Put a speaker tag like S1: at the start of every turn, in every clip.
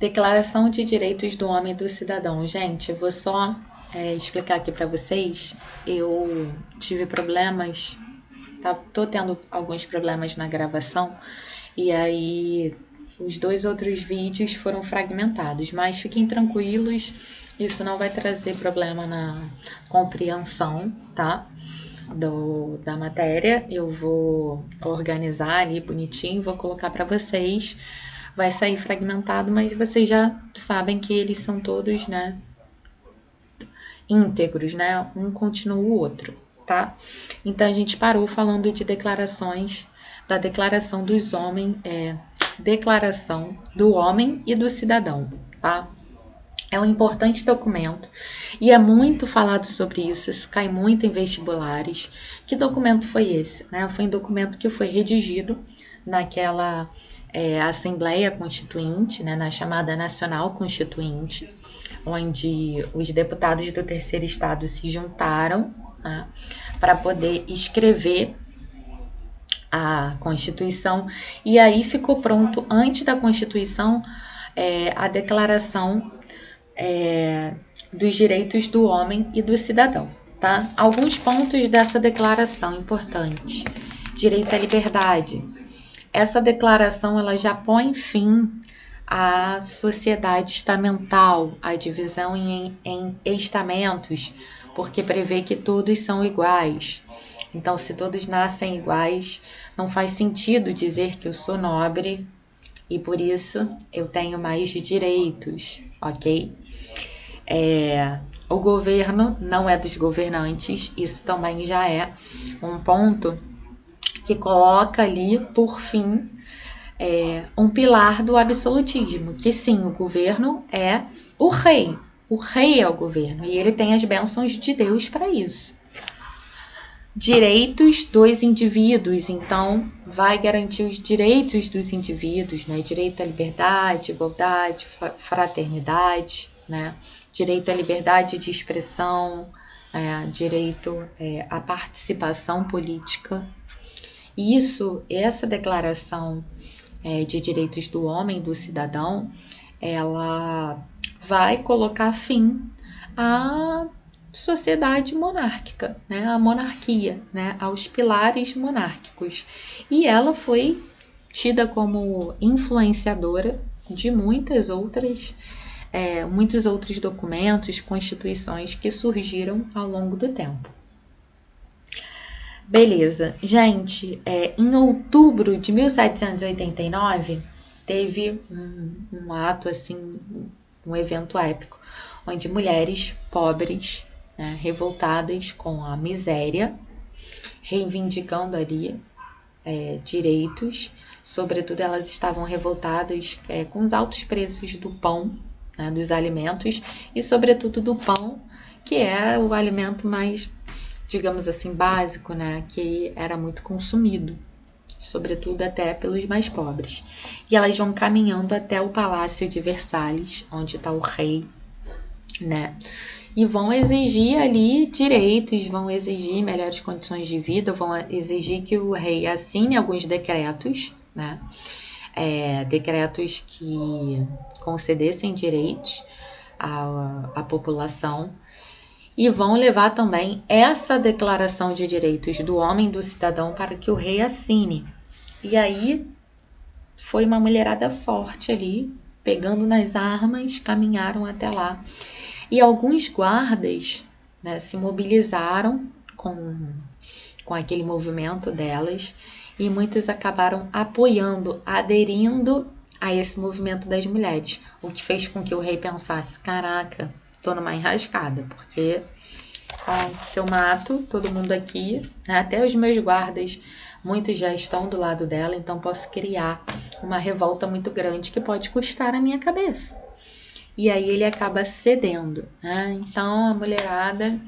S1: Declaração de Direitos do Homem e do Cidadão. Gente, eu vou só explicar aqui para vocês. Eu tive problemas, tô tendo alguns problemas na gravação, e aí os 2 outros vídeos foram fragmentados, mas fiquem tranquilos, isso não vai trazer problema na compreensão, tá? Da matéria. Eu vou organizar ali bonitinho, vou colocar para vocês. Vai sair fragmentado, mas vocês já sabem que eles são todos, né, íntegros, né? Um continua o outro, tá? Então a gente parou falando de declarações, da declaração dos homens, declaração do homem e do cidadão, tá? É um importante documento e é muito falado sobre isso cai muito em vestibulares. Que documento foi esse? Né? Foi um documento que foi redigido naquela Assembleia Constituinte, né, na chamada Nacional Constituinte, onde os deputados do Terceiro Estado se juntaram, né, para poder escrever a Constituição, e aí ficou pronto, antes da Constituição, a Declaração dos Direitos do Homem e do Cidadão. Tá? Alguns pontos dessa declaração importantes. Direito à liberdade. Essa declaração ela já põe fim à sociedade estamental, à divisão em estamentos, porque prevê que todos são iguais. Então, se todos nascem iguais, não faz sentido dizer que eu sou nobre e por isso eu tenho mais direitos, ok? O governo não é dos governantes, isso também já é um ponto que coloca ali, por fim, um pilar do absolutismo, que sim, o governo é o rei é o governo, e ele tem as bênçãos de Deus para isso. Direitos dos indivíduos, então, vai garantir os direitos dos indivíduos, né? Direito à liberdade, igualdade, fraternidade, né? Direito à liberdade de expressão, direito à participação política. Essa declaração de direitos do homem e do cidadão, ela vai colocar fim à sociedade monárquica, né, à monarquia, né, aos pilares monárquicos. E ela foi tida como influenciadora de muitos outros documentos, constituições que surgiram ao longo do tempo. Beleza, gente, em outubro de 1789, teve um ato, assim, um evento épico, onde mulheres pobres, né, revoltadas com a miséria, reivindicando ali direitos, sobretudo elas estavam revoltadas com os altos preços do pão, né, dos alimentos, e sobretudo do pão, que é o alimento mais, digamos assim, básico, né, que era muito consumido, sobretudo até pelos mais pobres. E elas vão caminhando até o Palácio de Versalhes, onde está o rei, né, e vão exigir ali direitos, vão exigir melhores condições de vida, vão exigir que o rei assine alguns decretos, né, decretos que concedessem direitos à população, e vão levar também essa declaração de direitos do homem e do cidadão para que o rei assine. E aí foi uma mulherada forte ali, pegando nas armas, caminharam até lá. E alguns guardas, né, se mobilizaram com aquele movimento delas, e muitos acabaram apoiando, aderindo a esse movimento das mulheres, o que fez com que o rei pensasse: caraca, tô numa enrascada, porque se eu mato todo mundo aqui, né, até os meus guardas, muitos já estão do lado dela, então posso criar uma revolta muito grande que pode custar a minha cabeça. E aí ele acaba cedendo, né? Então a mulherada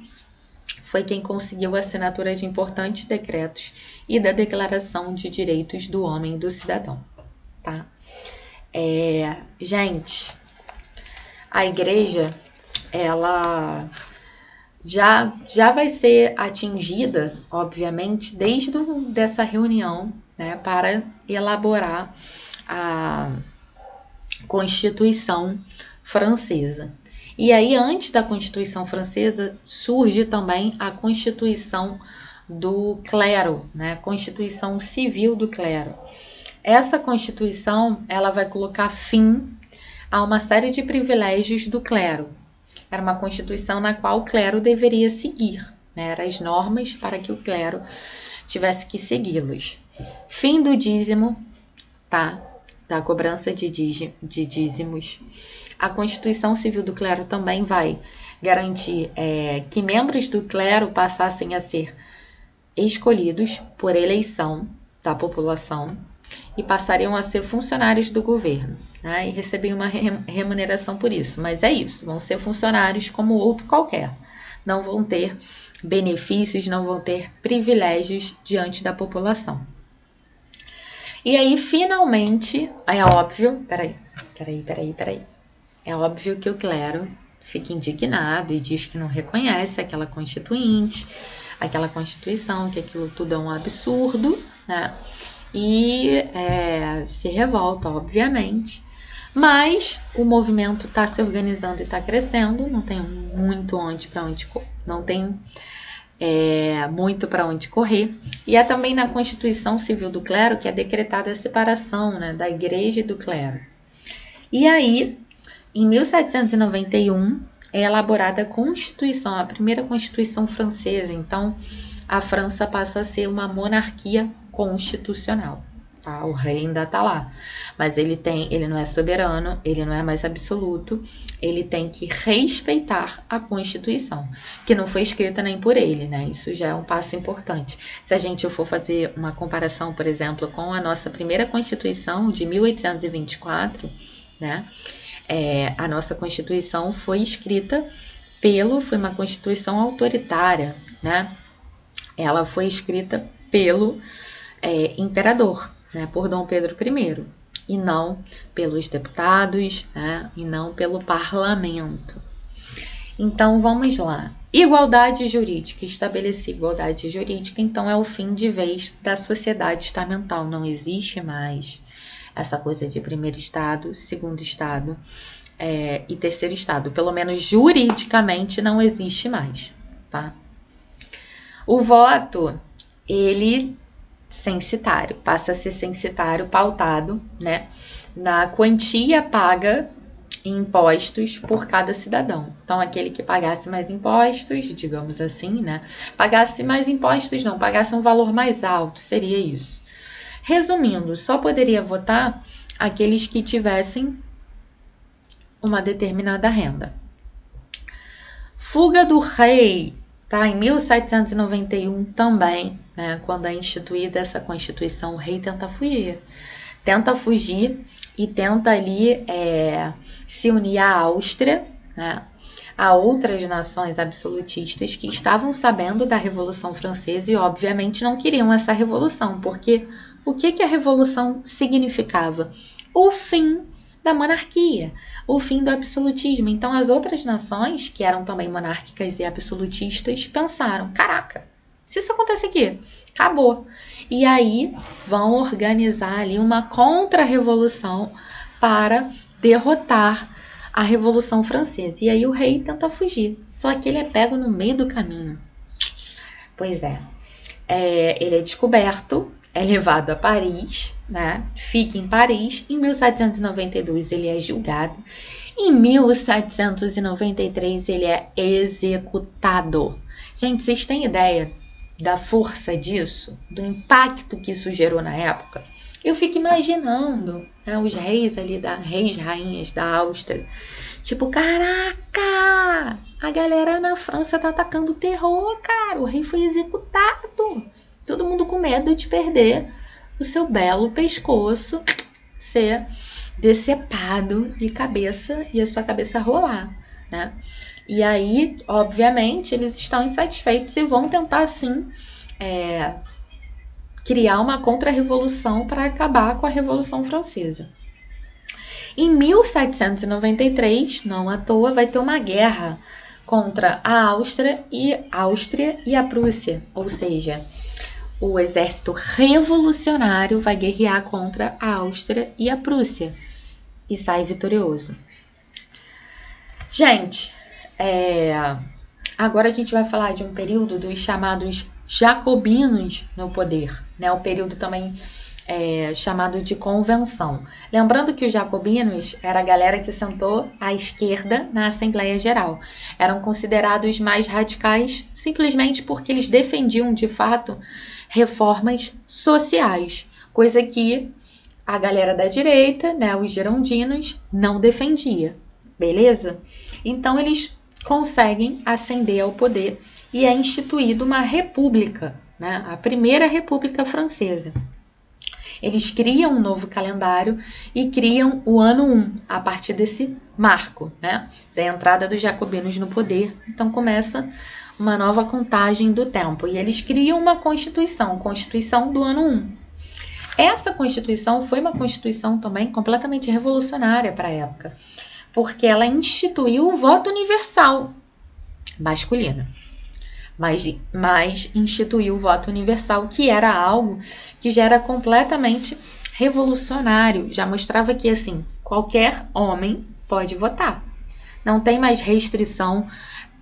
S1: foi quem conseguiu a assinatura de importantes decretos e da Declaração de Direitos do Homem e do Cidadão, tá? Gente, a igreja, ela já vai ser atingida, obviamente, desde dessa reunião, né, para elaborar Constituição Francesa. E aí, antes da Constituição Francesa, surge também a Constituição do Clero, né? Constituição Civil do Clero. Essa Constituição, ela vai colocar fim a uma série de privilégios do clero. Era uma Constituição na qual o clero deveria seguir, né? Eram as normas para que o clero tivesse que segui-los. Fim do dízimo, tá? Da cobrança de dízimos. A Constituição Civil do Clero também vai garantir que membros do clero passassem a ser escolhidos por eleição da população e passariam a ser funcionários do governo, né? E recebiam uma remuneração por isso. Mas é isso, vão ser funcionários como outro qualquer. Não vão ter benefícios, não vão ter privilégios diante da população. E aí, finalmente, é óbvio... Peraí. É óbvio que o clero fica indignado e diz que não reconhece aquela constituinte, aquela constituição, que aquilo tudo é um absurdo, né? E se revolta, obviamente. Mas o movimento está se organizando e está crescendo, não tem muito para onde correr. E é também na Constituição Civil do Clero que é decretada a separação, né, da igreja e do clero. E aí, em 1791, é elaborada a Constituição, a primeira Constituição francesa. Então, a França passa a ser uma monarquia constitucional. Tá? O rei ainda está lá, mas ele não é soberano, ele não é mais absoluto, ele tem que respeitar a Constituição, que não foi escrita nem por ele, né? Isso já é um passo importante. Se a gente for fazer uma comparação, por exemplo, com a nossa primeira Constituição de 1824, né? A nossa Constituição foi escrita foi uma Constituição autoritária, né? Ela foi escrita pelo imperador, né, por Dom Pedro I, e não pelos deputados, né, e não pelo parlamento. Então, vamos lá. Igualdade jurídica. Estabelecer igualdade jurídica, então, é o fim de vez da sociedade estamental. Não existe mais essa coisa de primeiro estado, segundo estado e terceiro estado. Pelo menos juridicamente não existe mais, tá? O voto, ele censitário, passa a ser censitário pautado, né, na quantia paga em impostos por cada cidadão. Então, aquele que pagasse mais impostos, digamos assim, né, pagasse um valor mais alto, seria isso. Resumindo, só poderia votar aqueles que tivessem uma determinada renda. Fuga do rei, tá? Em 1791 também, né, quando é instituída essa Constituição, o rei tenta fugir e tenta ali se unir à Áustria, né, a outras nações absolutistas que estavam sabendo da Revolução Francesa e obviamente não queriam essa revolução, porque o que a revolução significava? O fim da monarquia, o fim do absolutismo. Então as outras nações, que eram também monárquicas e absolutistas, pensaram, caraca, se isso acontecer aqui, acabou. E aí vão organizar ali uma contra-revolução para derrotar a Revolução Francesa. E aí o rei tenta fugir, só que ele é pego no meio do caminho. Pois ele é descoberto, é levado a Paris, né? Fica em Paris. Em 1792 ele é julgado. Em 1793 ele é executado. Gente, vocês têm ideia da força disso? Do impacto que isso gerou na época? Eu fico imaginando, né, os reis ali, reis, rainhas da Áustria. Tipo, caraca! A galera na França tá atacando o terror, cara. O rei foi executado. Todo mundo com medo de perder o seu belo pescoço, ser decepado e a sua cabeça rolar, né? E aí, obviamente, eles estão insatisfeitos e vão tentar, sim, criar uma contra-revolução para acabar com a Revolução Francesa. Em 1793, não à toa, vai ter uma guerra contra a Áustria e a Prússia, ou seja, o exército revolucionário vai guerrear contra a Áustria e a Prússia. e sai vitorioso. Gente, agora a gente vai falar de um período dos chamados jacobinos no poder, né? O período também chamado de convenção. Lembrando que os jacobinos era a galera que sentou à esquerda na Assembleia Geral. Eram considerados mais radicais simplesmente porque eles defendiam, de fato, reformas sociais, coisa que a galera da direita, né, os girondinos, não defendia, beleza? Então, eles conseguem ascender ao poder e é instituída uma república, né, a primeira república francesa. Eles criam um novo calendário e criam o ano 1, a partir desse marco, né, da entrada dos jacobinos no poder. Então, começa uma nova contagem do tempo. E eles criam uma Constituição do ano 1. Essa Constituição foi uma Constituição também completamente revolucionária para a época, porque ela instituiu o voto universal masculino. Mas instituiu o voto universal, que era algo que já era completamente revolucionário. Já mostrava que, assim, qualquer homem pode votar. Não tem mais restrição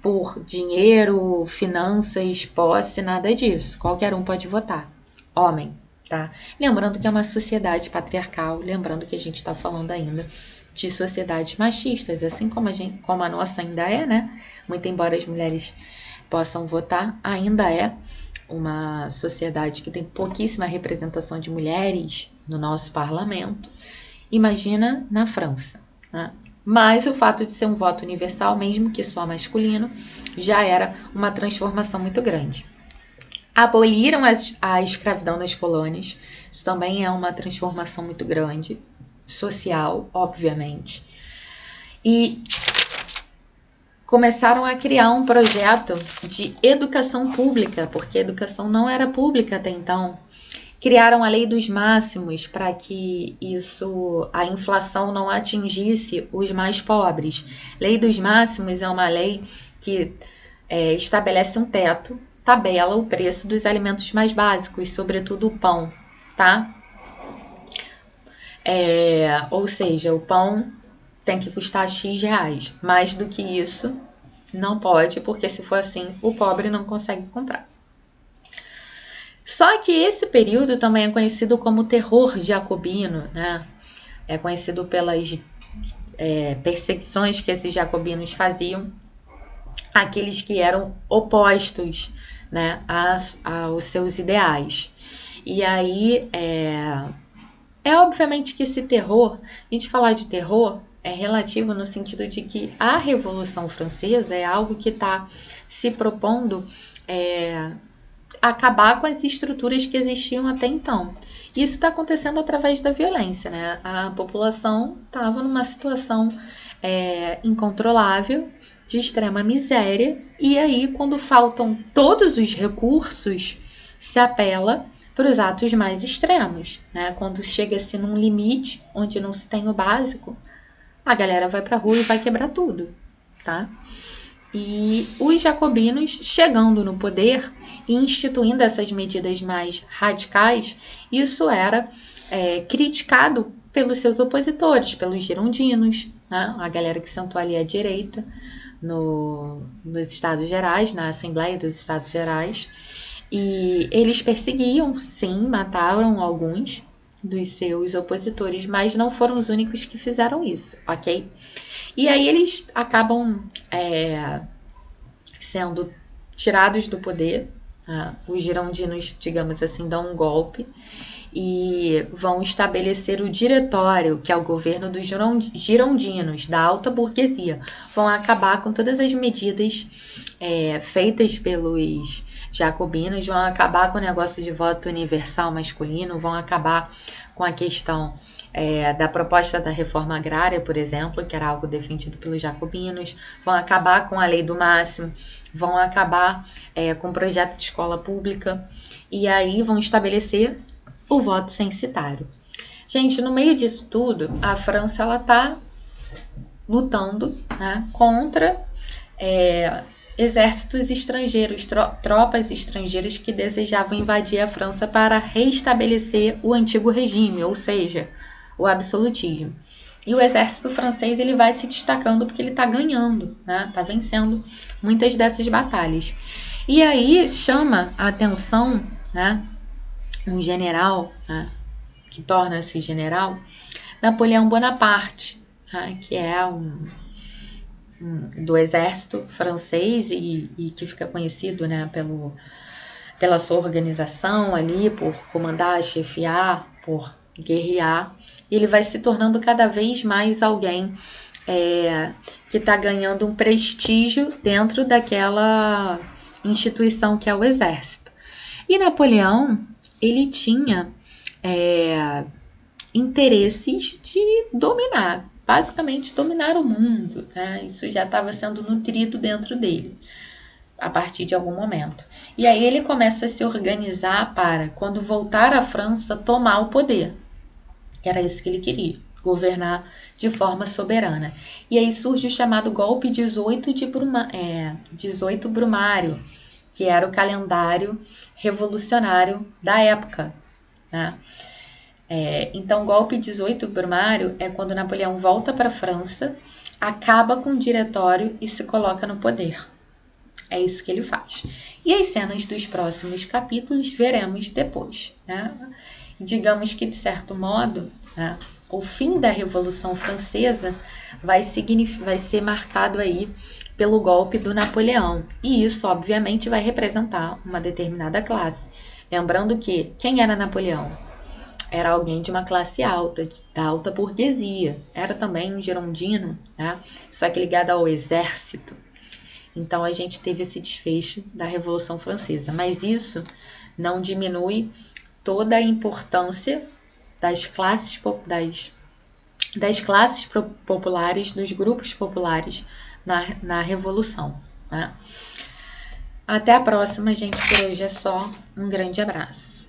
S1: por dinheiro, finanças, posse, nada disso. Qualquer um pode votar. Homem, tá? Lembrando que é uma sociedade patriarcal, lembrando que a gente está falando ainda de sociedades machistas, assim como a nossa ainda é, né? Muito embora as mulheres possam votar, ainda é uma sociedade que tem pouquíssima representação de mulheres no nosso parlamento. Imagina na França, né? Mas o fato de ser um voto universal, mesmo que só masculino, já era uma transformação muito grande. Aboliram a escravidão nas colônias, isso também é uma transformação muito grande, social, obviamente. E começaram a criar um projeto de educação pública, porque a educação não era pública até então. Criaram a lei dos máximos para que a inflação não atingisse os mais pobres. Lei dos máximos é uma lei que estabelece um teto, tabela o preço dos alimentos mais básicos, sobretudo o pão, tá? Ou seja, o pão tem que custar X reais. Mais do que isso, não pode, porque se for assim, o pobre não consegue comprar. Só que esse período também é conhecido como terror jacobino, né? É conhecido pelas perseguições que esses jacobinos faziam àqueles que eram opostos, né, aos seus ideais. E aí, obviamente que esse terror, a gente falar de terror, é relativo no sentido de que a Revolução Francesa é algo que está se propondo acabar com as estruturas que existiam até então. Isso está acontecendo através da violência, né? A população estava numa situação incontrolável, de extrema miséria, e aí, quando faltam todos os recursos, se apela para os atos mais extremos, né? Quando chega-se num limite onde não se tem o básico, a galera vai para a rua e vai quebrar tudo, tá? E os jacobinos, chegando no poder e instituindo essas medidas mais radicais, isso era criticado pelos seus opositores, pelos girondinos, né? A galera que sentou ali à direita nos Estados Gerais, na Assembleia dos Estados Gerais. E eles perseguiam, sim, mataram alguns dos seus opositores, mas não foram os únicos que fizeram isso, ok? E aí eles acabam sendo tirados do poder, tá? Os girondinos, digamos assim, dão um golpe e vão estabelecer o diretório, que é o governo dos girondinos, da alta burguesia. Vão acabar com todas as medidas feitas pelos jacobinos, vão acabar com o negócio de voto universal masculino, vão acabar com a questão da proposta da reforma agrária, por exemplo, que era algo defendido pelos jacobinos, vão acabar com a lei do máximo, vão acabar com o projeto de escola pública, e aí vão estabelecer o voto censitário. Gente, no meio disso tudo, a França está lutando, né, contra exércitos estrangeiros, tropas estrangeiras que desejavam invadir a França para restabelecer o antigo regime, ou seja, o absolutismo. E o exército francês ele vai se destacando porque ele está ganhando, né? Está vencendo muitas dessas batalhas. E aí chama a atenção, né, um general, né, que torna-se general, Napoleão Bonaparte, né, que é do exército francês e que fica conhecido, né, pela sua organização ali, por comandar, chefiar, por guerrear. E ele vai se tornando cada vez mais alguém que está ganhando um prestígio dentro daquela instituição que é o exército. E Napoleão, ele tinha interesses de dominar, basicamente dominar o mundo, né? Isso já estava sendo nutrido dentro dele a partir de algum momento. E aí ele começa a se organizar para, quando voltar à França, tomar o poder. Era isso que ele queria, governar de forma soberana. E aí surge o chamado golpe 18 Brumário, que era o calendário revolucionário da época, né? Então, o golpe 18 Brumário é quando Napoleão volta para a França, acaba com o diretório e se coloca no poder. É isso que ele faz. E as cenas dos próximos capítulos veremos depois, né? Digamos que, de certo modo, né, o fim da Revolução Francesa vai ser marcado aí pelo golpe do Napoleão. E isso, obviamente, vai representar uma determinada classe. Lembrando que quem era Napoleão? Era alguém de uma classe alta, da alta burguesia. Era também um girondino, né? Só que ligado ao exército. Então, a gente teve esse desfecho da Revolução Francesa. Mas isso não diminui toda a importância das classes populares, dos grupos populares na Revolução, né? Até a próxima, gente. Por hoje é só. Um grande abraço.